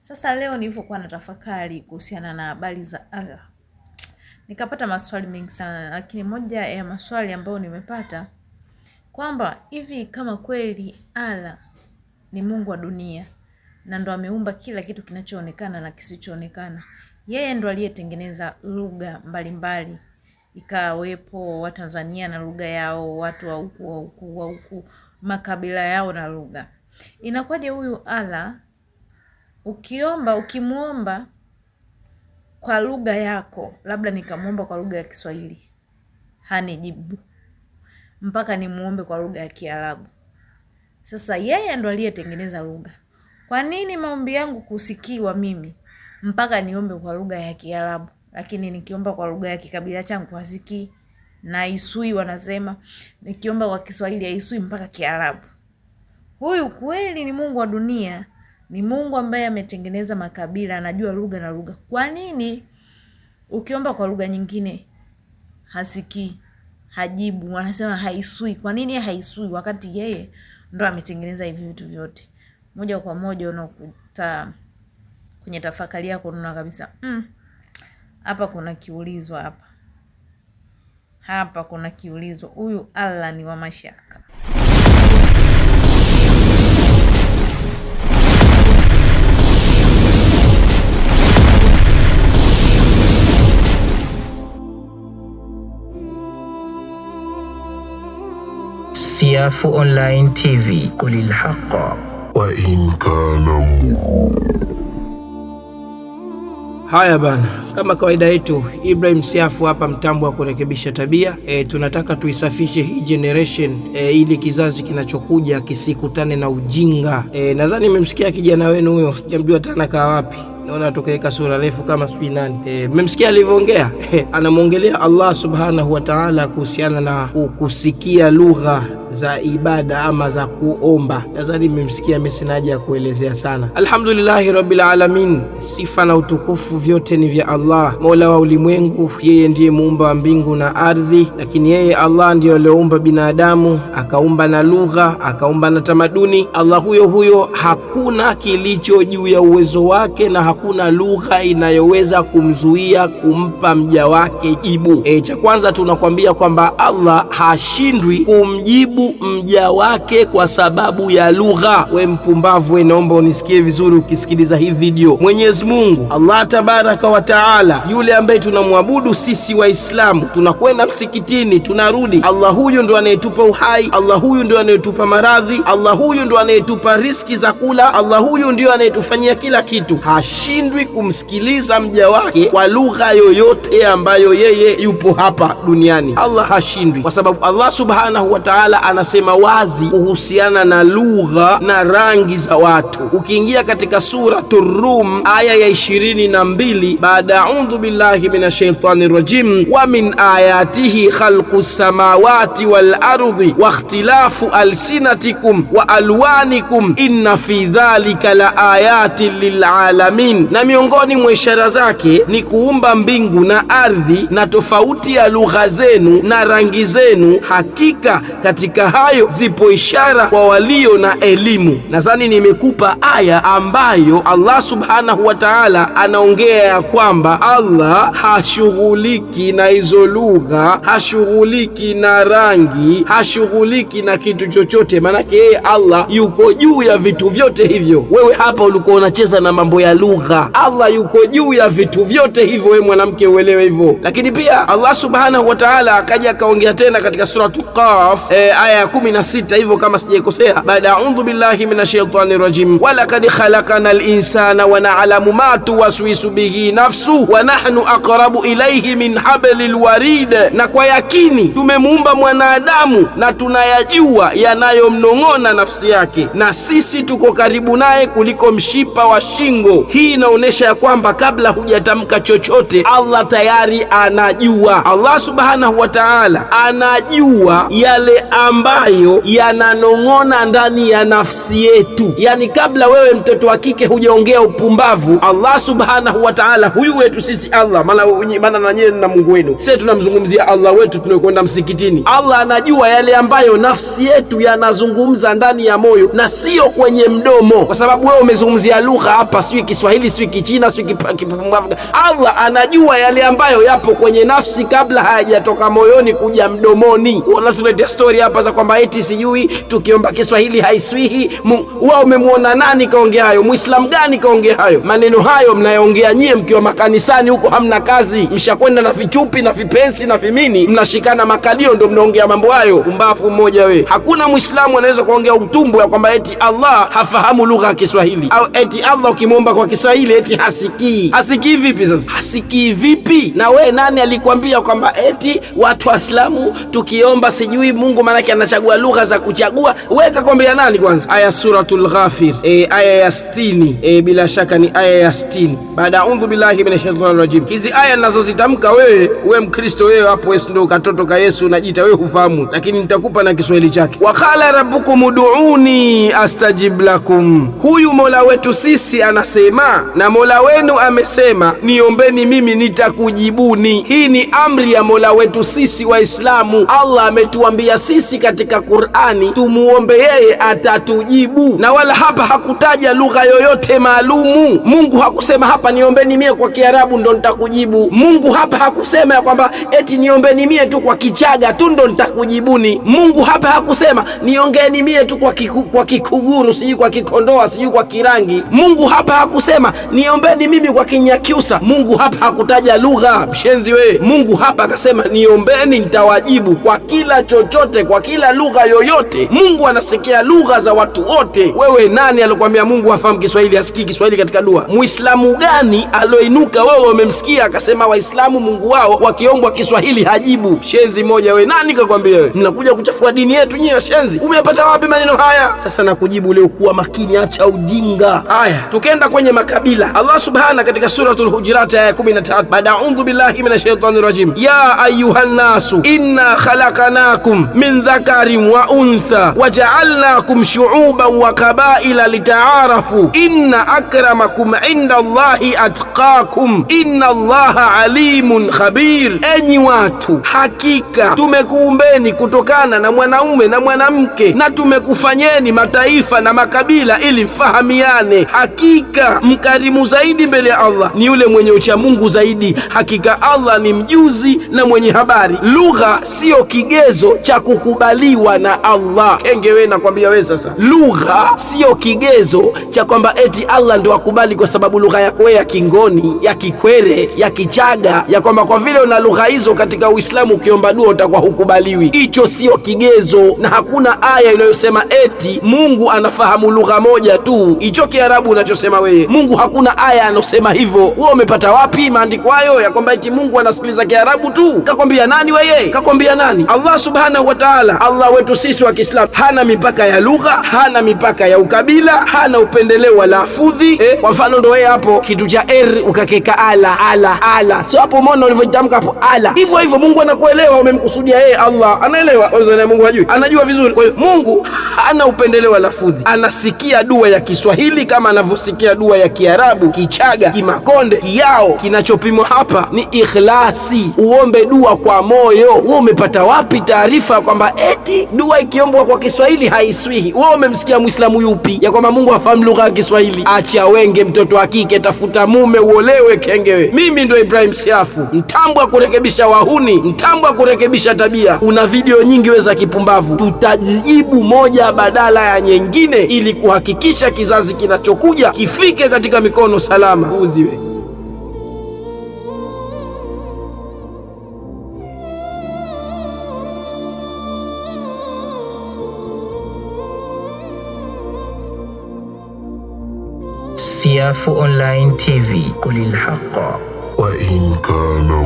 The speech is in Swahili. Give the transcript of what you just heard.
Sasa leo nilipokuwa natafakari kuhusiana na habari za Allah, nikapata maswali mengi sana, lakini moja ya maswali ambayo nimepata kwamba hivi kama kweli Allah ni Mungu wa dunia na ndo ameumba kila kitu kinachoonekana na kisichoonekana, yeye ndo aliyetengeneza lugha mbalimbali, ikawepo wa Tanzania na lugha yao, watu wa huku makabila yao na lugha. Inakuwaje huyu Allah ukimuomba kwa lugha yako, labda nikamuomba kwa lugha ya Kiswahili, hanijibu, mpaka nimuombe kwa lugha ya Kiarabu? Sasa yeye ndo aliyetengeneza lugha. Kwa nini maombi yangu kusikiwa mimi mpaka niombe kwa lugha ya Kiarabu, lakini nikiomba kwa lugha ya kikabila changu hasikii? Na isui wanasema nikiomba kwa Kiswahili haisui mpaka Kiarabu. Huyu kweli ni Mungu wa dunia, ni Mungu ambaye ametengeneza makabila, anajua lugha na lugha. Kwa nini ukiomba kwa lugha nyingine hasikii, hajibu, wanasema haisui? Kwa nini haisui wakati yeye ndo ametengeneza hivi vitu vyote? Moja kwa moja unakuta kwenye tafakari yako unaona kabisa hapa kuna kiulizwa, hapa kuna kiulizwa. Huyu Allah ni wa mashaka. Siafu Online TV, qulil haqqa wa in kana. Haya bana, kama kawaida yetu, Ibrahim Siafu hapa, mtambo wa kurekebisha tabia. Tunataka tuisafishe hii generation ili kizazi kinachokuja kisikutane na ujinga. Nadhani mmemsikia kijana wenu huyo, sijamjua tena kaa wapi. Naona tukaweka sura refu kama sijui nani. Mmemsikia alivyoongea? Anamuongelea Allah Subhanahu wa Ta'ala kuhusiana na kusikia lugha za ibada ama za kuomba. Nadhani mmemsikia, mimi sina haja ya kuelezea sana. Alhamdulillahi Rabbil Alamin, sifa na utukufu vyote ni vya Allah, Mola wa ulimwengu. Yeye ndiye muumba wa mbingu na ardhi, lakini yeye Allah ndiye aliyeumba binadamu, akaumba na lugha, akaumba na tamaduni. Allah huyo hakuna kilicho juu ya uwezo wake na hakuna lugha inayoweza kumzuia kumpa mja wake jibu. Cha kwanza tunakwambia kwamba Allah hashindwi kumjibu mja wake kwa sababu ya lugha. We mpumbavu, naomba unisikie vizuri ukisikiliza hii video. Mwenyezi Mungu Allah Tabaraka wa Taala, yule ambaye tunamwabudu sisi Waislamu, tunakwenda msikitini, tunarudi, Allah huyu ndo anayetupa uhai, Allah huyu ndo anayetupa maradhi, Allah huyu ndo anayetupa riski za kula, Allah huyu ndio anayetufanyia kila kitu. Hashindwi kumsikiliza mja wake kwa lugha yoyote ambayo yeye yupo hapa duniani. Allah hashindwi, kwa sababu Allah Subhanahu wa Ta'ala anasema wazi kuhusiana na lugha na rangi za watu. Ukiingia katika suratul Rum aya ya 22, baada a'udhu billahi minash shaitani rajim, wa min ayatihi khalqus samawati wal ardi wa ikhtilafu alsinatikum wa alwanikum inna fi dhalika la ayatin lil alamin. Na miongoni mwa ishara zake ni kuumba mbingu na ardhi na tofauti ya lugha zenu na rangi zenu, hakika katika hayo zipo ishara kwa walio na elimu. Nadhani nimekupa aya ambayo Allah Subhanahu wa Ta'ala anaongea ya kwamba Allah hashughuliki na hizo lugha, hashughuliki na rangi, hashughuliki na kitu chochote. Maana yeye Allah yuko juu ya vitu vyote hivyo. Wewe hapa ulikuwa unacheza na mambo ya lugha. Allah yuko juu ya vitu vyote hivyo, wewe mwanamke uelewe hivyo. Lakini pia Allah Subhanahu wa Ta'ala akaja akaongea tena katika suratul Qaf aya ya 16 hivyo kama sijaikosea, baada a'udhu billahi minash shaitani rajim, wa laqad khalaqnal insana wa na'lamu ma tuwaswisu bihi nafsu wa nahnu aqrabu ilayhi min hablil warid. Na kwa yakini tumemuumba mwanadamu na tunayajua yanayomnong'ona nafsi yake, na sisi tuko karibu naye kuliko mshipa wa shingo. Hii inaonesha ya kwamba kabla hujatamka chochote Allah tayari anajua. Allah Subhanahu wa Ta'ala anajua yale ambayo yananong'ona ndani ya nafsi yetu. Yani kabla wewe mtoto wa kike hujaongea upumbavu, Allah subhanahu wa ta'ala, huyu wetu sisi Allah, maana na nyinyi na Mungu wenu, sisi tunamzungumzia Allah wetu tunakwenda msikitini. Allah anajua yale ambayo nafsi yetu yanazungumza ndani ya moyo na sio kwenye mdomo, kwa sababu wewe umezungumzia lugha hapa, sio Kiswahili, sio Kichina, sio Kipumbavu. Allah anajua yale ambayo yapo kwenye nafsi kabla hayajatoka moyoni kuja mdomoni. Wanatuletea story hapa za kwamba eti sijui tukiomba Kiswahili haiswihi. Wewe umemwona nani kaongea hayo? Muislamu gani kaongea hayo? Maneno hayo mnayoongea nyie mkiwa makanisani huko, hamna kazi, mshakwenda na vichupi na vipensi na vimini, mnashikana makalio, ndio mnaongea mambo hayo. Umbafu mmoja wewe. Hakuna Muislamu anaweza kuongea utumbo ya kwamba eti Allah hafahamu lugha ya Kiswahili, au eti Allah ukimwomba kwa Kiswahili eti hasikii. Hasikii vipi sasa? Hasikii vipi? Na we nani alikwambia kwamba eti watu Waislamu tukiomba sijui Mungu manake anachagua lugha za kuchagua? Wewe kakwambia nani kwanza? Aya suratul Ghafir, aya ya 60, bila shaka ni aya ya 60. Baada a'udhu billahi minash shaitani rajim. Hizi aya ninazozitamka wewe Mkristo wewe hapo, wewe ndio katoto ka Yesu unajiita wewe hufahamu, lakini nitakupa na Kiswahili chake. Wa qala rabbukum ud'uni astajib lakum. Huyu Mola wetu sisi anasema, na Mola wenu amesema niombeni mimi nitakujibuni. Hii ni amri ya Mola wetu sisi Waislamu. Allah ametuambia sisi katika Qur'ani tumuombe yeye atatujibu, na wala hapa hakutaja lugha yoyote maalumu. Mungu hakusema hapa niombeni mie kwa Kiarabu ndo nitakujibu. Mungu hapa hakusema ya kwamba eti niombeni mie tu kwa Kichaga tu ndo nitakujibuni. Mungu hapa hakusema niongeni mie tu kwa Kikuguru, sijui kwa Kikondoa, sijui kwa Kirangi. Mungu hapa hakusema niombeni mimi kwa Kinyakyusa. Mungu hapa hakutaja lugha, mshenzi we. Mungu hapa akasema niombeni nitawajibu kwa kila chochote, kwa kila lugha yoyote. Mungu anasikia lugha za watu wote. Wewe nani alikwambia Mungu hafahamu Kiswahili, asikii Kiswahili katika dua? Muislamu gani aloinuka wewe umemsikia akasema Waislamu Mungu wao wakiombwa Kiswahili hajibu? Shenzi moja we. Nani kakwambia wewe? Mnakuja kuchafua dini yetu nyinyi shenzi. Umepata wapi maneno haya? Sasa nakujibu leo, kuwa makini, acha ujinga. Haya, tukenda kwenye makabila. Allah subhanahu katika suratul Hujurat aya 13, baada a'udhu billahi minash shaitani rajim, ya ayuhan nasu inna khalaqnakum min dhakarin wa untha waja'alnakum shu'uban wa qabaila litaarafu inna akramakum inda Allahi atqakum inna Allaha alimun khabir. Enyi watu, hakika tumekuumbeni kutokana na mwanaume na mwanamke na tumekufanyeni mataifa na makabila ili mfahamiane. Hakika mkarimu zaidi mbele ya Allah ni yule mwenye ucha Mungu zaidi. Hakika Allah ni mjuzi na mwenye habari. Lugha sio kigezo cha kukubaliwa na Allah. Kenge wewe, nakwambia wewe sasa, lugha sio kigezo cha kwamba eti Allah ndio akubali kwa sababu lugha yako wewe ya Kingoni, ya Kikwere, ya Kichaga, ya kwamba kwa vile una lugha hizo katika Uislamu ukiomba dua utakuwa hukubaliwi. Hicho sio kigezo, na hakuna aya inayosema eti Mungu anafahamu lugha moja tu. Hicho Kiarabu unachosema wewe, Mungu hakuna aya anosema hivyo. Wewe umepata wapi maandiko hayo ya kwamba eti Mungu anasikiliza Kiarabu tu? Kakwambia nani wewe? Kakwambia nani? Allah subhanahu wa ta'ala. Allah wetu sisi wa Kiislamu hana mipaka ya lugha, hana mipaka ya ukabila, hana upendeleo wa lafudhi. Kwa mfano ndo wewe hapo kitu cha ukakeka ala, sio hapo umeona ulivyotamka hapo ala. Hivyo hivyo Mungu anakuelewa, umemkusudia yeye. Allah anaelewa, wewe Mungu hajui? Anajua vizuri. Kwa hiyo Mungu hana upendeleo wa lafudhi, anasikia dua ya Kiswahili kama anavyosikia dua ya Kiarabu, Kichaga, Kimakonde, Kiao. Kinachopimwa hapa ni ikhlasi, uombe dua kwa moyo. Wewe umepata wapi taarifa kwamba eti dua ikiombwa kwa Kiswahili haiswihi? Wewe umemsikia Muislamu yupi ya kwamba Mungu hafahamu lugha ya Kiswahili? Acha wenge, mtoto wa kike, tafuta mume uolewe, kengewe. Mimi ndo Ibrahim Siafu, mtambo wa kurekebisha wahuni, mtambo wa kurekebisha tabia. Una video nyingi weza kipumbavu, tutajibu moja badala ya nyingine ili kuhakikisha kizazi kinachokuja kifike katika mikono salama. Uziwe Siafu Online TV, qulil haqqa wa in kana